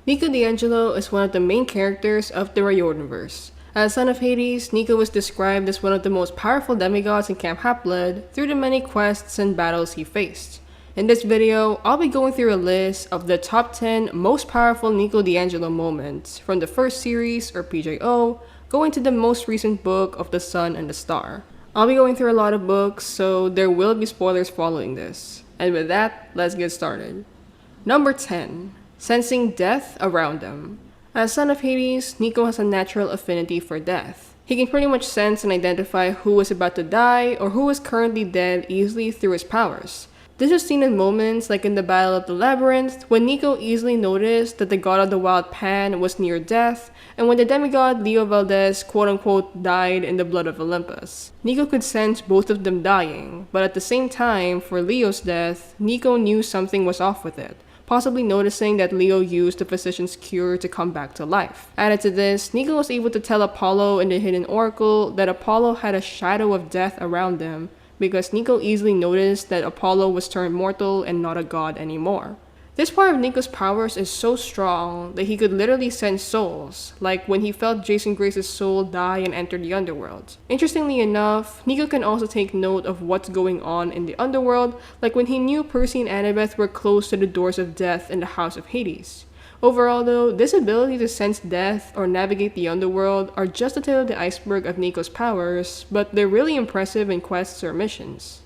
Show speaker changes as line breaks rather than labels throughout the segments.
Nico di Angelo is one of the main characters of the Riordanverse. As son of Hades, Nico was described as one of the most powerful demigods in Camp Half-Blood through the many quests and battles he faced. In this video, I'll be going through a list of the top 10 most powerful Nico di Angelo moments from the first series, or PJO, going to the most recent book of The Sun and the Star. I'll be going through a lot of books, so there will be spoilers following this. And with that, let's get started. Number 10. Sensing death around them. As son of Hades, Nico has a natural affinity for death. He can pretty much sense and identify who is about to die or who is currently dead easily through his powers. This is seen in moments like in the Battle of the Labyrinth, when Nico easily noticed that the god of the wild Pan was near death, and when the demigod Leo Valdez quote-unquote died in the blood of Olympus. Nico could sense both of them dying, but at the same time, for Leo's death, Nico knew something was off with it, possibly noticing that Leo used the physician's cure to come back to life. Added to this, Nico was able to tell Apollo in the Hidden Oracle that Apollo had a shadow of death around them, because Nico easily noticed that Apollo was turned mortal and not a god anymore. This part of Nico's powers is so strong that he could literally sense souls, like when he felt Jason Grace's soul die and enter the underworld. Interestingly enough, Nico can also take note of what's going on in the underworld, like when he knew Percy and Annabeth were close to the doors of death in the House of Hades. Overall though, this ability to sense death or navigate the underworld are just the tip of the iceberg of Nico's powers, but they're really impressive in quests or missions.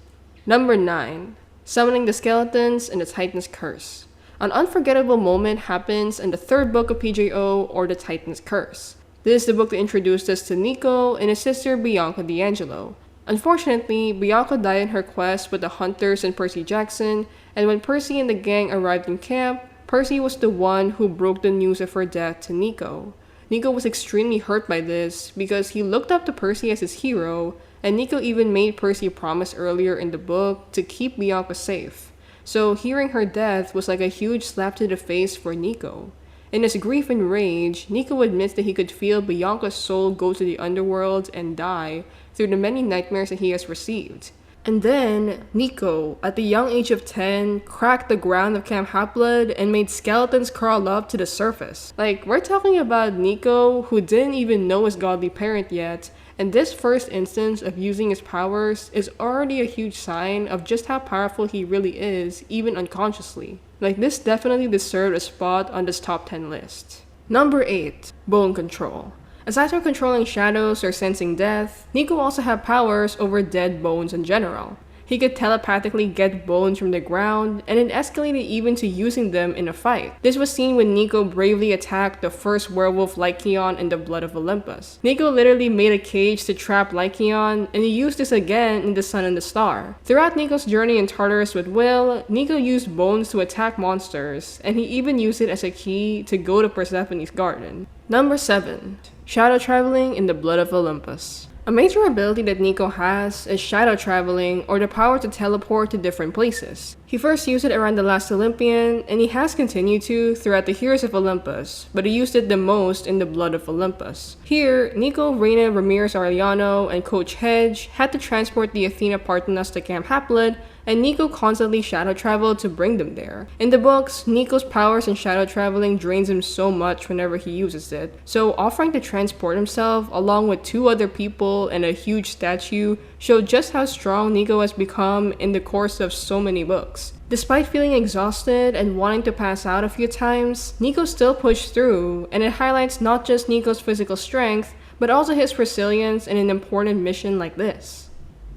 Number 9. Summoning the skeletons in the Titan's Curse. An unforgettable moment happens in the third book of PJO, or the Titan's Curse. This is the book that introduced us to Nico and his sister Bianca di Angelo. Unfortunately, Bianca died in her quest with the Hunters and Percy Jackson, and when Percy and the gang arrived in camp, Percy was the one who broke the news of her death to Nico. Nico was extremely hurt by this because he looked up to Percy as his hero, and Nico even made Percy promise earlier in the book to keep Bianca safe. So hearing her death was like a huge slap to the face for Nico. In his grief and rage, Nico admits that he could feel Bianca's soul go to the underworld and die through the many nightmares that he has received. And then, Nico, at the young age of 10, cracked the ground of Camp Half-Blood and made skeletons crawl up to the surface. Like, we're talking about Nico, who didn't even know his godly parent yet, and this first instance of using his powers is already a huge sign of just how powerful he really is, even unconsciously. Like, this definitely deserved a spot on this top 10 list. Number 8. Bone Control. Aside from controlling shadows or sensing death, Nico also had powers over dead bones in general. He could telepathically get bones from the ground, and it escalated even to using them in a fight. This was seen when Nico bravely attacked the first werewolf Lycaon in the blood of Olympus. Nico literally made a cage to trap Lycaon, and he used this again in The Sun and the Star. Throughout Nico's journey in Tartarus with Will, Nico used bones to attack monsters, and he even used it as a key to go to Persephone's garden. Number 7. Shadow Traveling in the Blood of Olympus. A major ability that Nico has is shadow traveling, or the power to teleport to different places. He first used it around the last Olympian, and he has continued to throughout the Heroes of Olympus, but he used it the most in the Blood of Olympus. Here, Nico, Reyna, Ramirez-Arellano, and Coach Hedge had to transport the Athena Parthenos to Camp Half-Blood, and Nico constantly shadow traveled to bring them there. In the books, Nico's powers in shadow traveling drains him so much whenever he uses it, so offering to transport himself along with 2 other people and a huge statue showed just how strong Nico has become in the course of so many books. Despite feeling exhausted and wanting to pass out a few times, Nico still pushed through, and it highlights not just Nico's physical strength, but also his resilience in an important mission like this.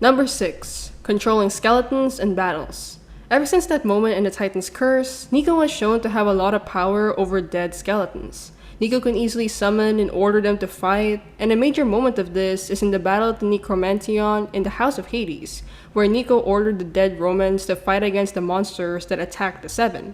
Number 6. Controlling skeletons in battles. Ever since that moment in the Titan's Curse, Nico was shown to have a lot of power over dead skeletons. Nico can easily summon and order them to fight, and a major moment of this is in the Battle of the Necromantion in the House of Hades, where Nico ordered the dead Romans to fight against the monsters that attacked the Seven.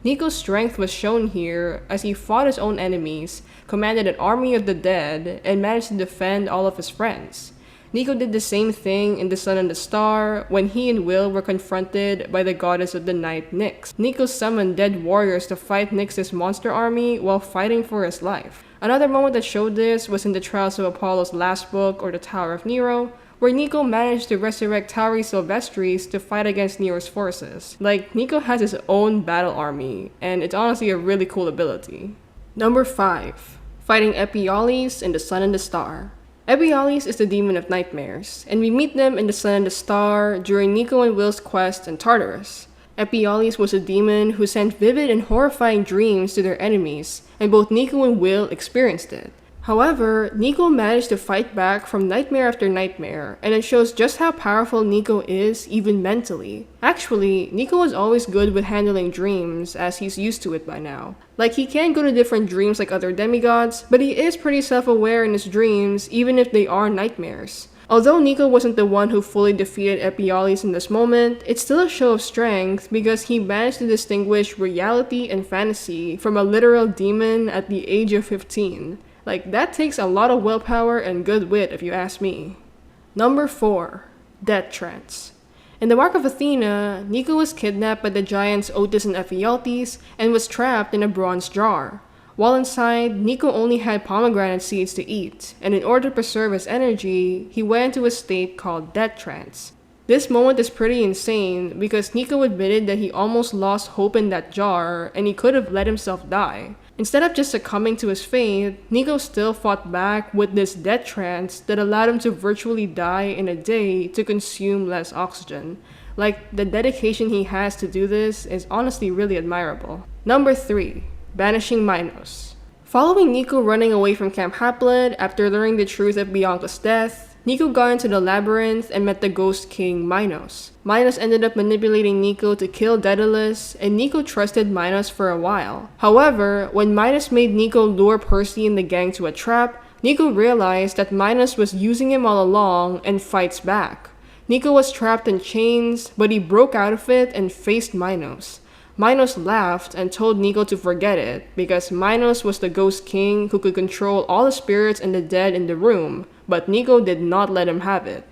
Nico's strength was shown here as he fought his own enemies, commanded an army of the dead, and managed to defend all of his friends. Nico did the same thing in The Sun and the Star when he and Will were confronted by the goddess of the night, Nyx. Nico summoned dead warriors to fight Nyx's monster army while fighting for his life. Another moment that showed this was in the Trials of Apollo's last book, or the Tower of Nero, where Nico managed to resurrect Tauri Silvestris to fight against Nero's forces. Like, Nico has his own battle army, and it's honestly a really cool ability. Number 5. Fighting Epioles in The Sun and the Star. Epioles is the demon of nightmares, and we meet them in The Sun and the Star during Nico and Will's quest in Tartarus. Epioles was a demon who sent vivid and horrifying dreams to their enemies, and both Nico and Will experienced it. However, Nico managed to fight back from nightmare after nightmare, and it shows just how powerful Nico is, even mentally. Actually, Nico was always good with handling dreams, as he's used to it by now. Like, he can't go to different dreams like other demigods, but he is pretty self-aware in his dreams, even if they are nightmares. Although Nico wasn't the one who fully defeated Epioles in this moment, it's still a show of strength because he managed to distinguish reality and fantasy from a literal demon at the age of 15. Like, that takes a lot of willpower and good wit if you ask me. Number 4. Death Trance. In the Mark of Athena, Nico was kidnapped by the giants Otis and Ephialtes and was trapped in a bronze jar. While inside, Nico only had pomegranate seeds to eat, and in order to preserve his energy, he went into a state called Death Trance. This moment is pretty insane because Nico admitted that he almost lost hope in that jar and he could have let himself die. Instead of just succumbing to his fate, Nico still fought back with this death trance that allowed him to virtually die in a day to consume less oxygen. Like, the dedication he has to do this is honestly really admirable. Number 3. Banishing Minos. Following Nico running away from Camp Haploid after learning the truth of Bianca's death, Nico got into the Labyrinth and met the Ghost King Minos. Minos ended up manipulating Nico to kill Daedalus, and Nico trusted Minos for a while. However, when Minos made Nico lure Percy and the gang to a trap, Nico realized that Minos was using him all along and fights back. Nico was trapped in chains, but he broke out of it and faced Minos. Minos laughed and told Nico to forget it, because Minos was the Ghost King who could control all the spirits and the dead in the room, but Nico did not let him have it.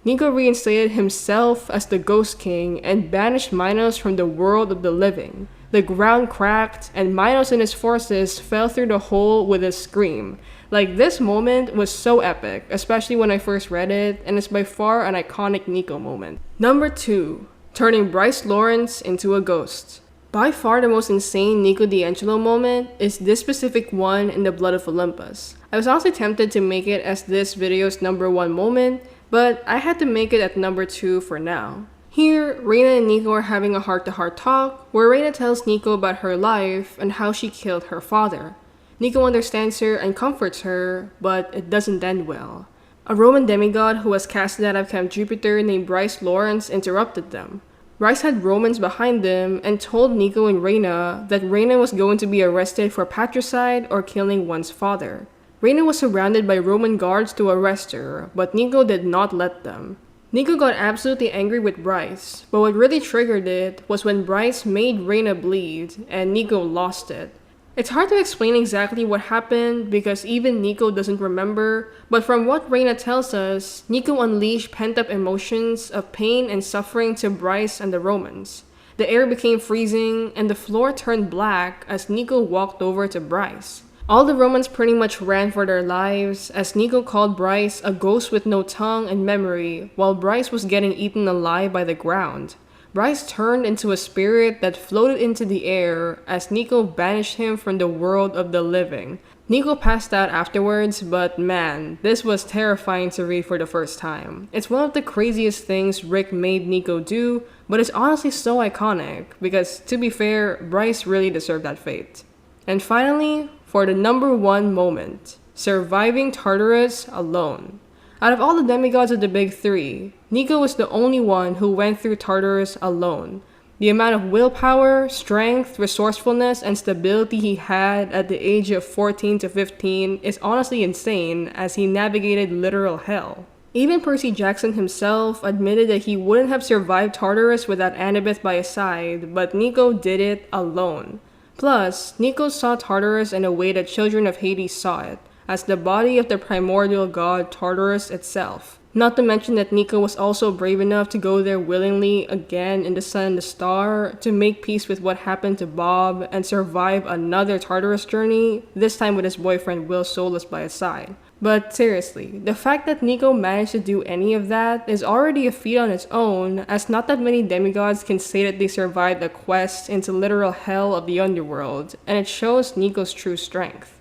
Nico reinstated himself as the Ghost King and banished Minos from the world of the living. The ground cracked, and Minos and his forces fell through the hole with a scream. Like, this moment was so epic, especially when I first read it, and it's by far an iconic Nico moment. Number 2. Turning Bryce Lawrence into a ghost. By far the most insane Nico di Angelo moment is this specific one in the Blood of Olympus. I was honestly tempted to make it as this video's number 1 moment, but I had to make it at number 2 for now. Here, Reyna and Nico are having a heart-to-heart talk, where Reyna tells Nico about her life and how she killed her father. Nico understands her and comforts her, but it doesn't end well. A Roman demigod who was casted out of Camp Jupiter named Bryce Lawrence interrupted them. Bryce had Romans behind them and told Nico and Reyna that Reyna was going to be arrested for patricide or killing one's father. Reyna was surrounded by Roman guards to arrest her, but Nico did not let them. Nico got absolutely angry with Bryce, but what really triggered it was when Bryce made Reyna bleed and Nico lost it. It's hard to explain exactly what happened because even Nico doesn't remember, but from what Reyna tells us, Nico unleashed pent-up emotions of pain and suffering to Bryce and the Romans. The air became freezing and the floor turned black as Nico walked over to Bryce. All the Romans pretty much ran for their lives as Nico called Bryce a ghost with no tongue and memory while Bryce was getting eaten alive by the ground. Bryce turned into a spirit that floated into the air as Nico banished him from the world of the living. Nico passed out afterwards, but man, this was terrifying to read for the first time. It's one of the craziest things Rick made Nico do, but it's honestly so iconic because, to be fair, Bryce really deserved that fate. And finally, for the number 1 moment, surviving Tartarus alone. Out of all the demigods of the big 3, Nico was the only one who went through Tartarus alone. The amount of willpower, strength, resourcefulness, and stability he had at the age of 14 to 15 is honestly insane as he navigated literal hell. Even Percy Jackson himself admitted that he wouldn't have survived Tartarus without Annabeth by his side, but Nico did it alone. Plus, Nico saw Tartarus in a way that children of Hades saw it, as the body of the primordial god Tartarus itself. Not to mention that Nico was also brave enough to go there willingly again in the Sun and the Star to make peace with what happened to Bob and survive another Tartarus journey, this time with his boyfriend Will Solus by his side. But seriously, the fact that Nico managed to do any of that is already a feat on its own, as not that many demigods can say that they survived the quest into literal hell of the underworld, and it shows Nico's true strength.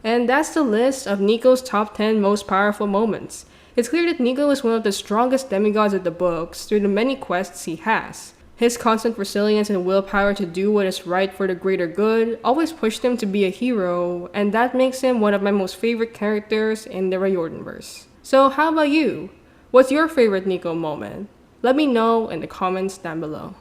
And that's the list of Nico's top 10 most powerful moments. It's clear that Nico is one of the strongest demigods of the books through the many quests he has. His constant resilience and willpower to do what is right for the greater good always pushed him to be a hero, and that makes him one of my most favorite characters in the Riordanverse. So how about you? What's your favorite Nico moment? Let me know in the comments down below.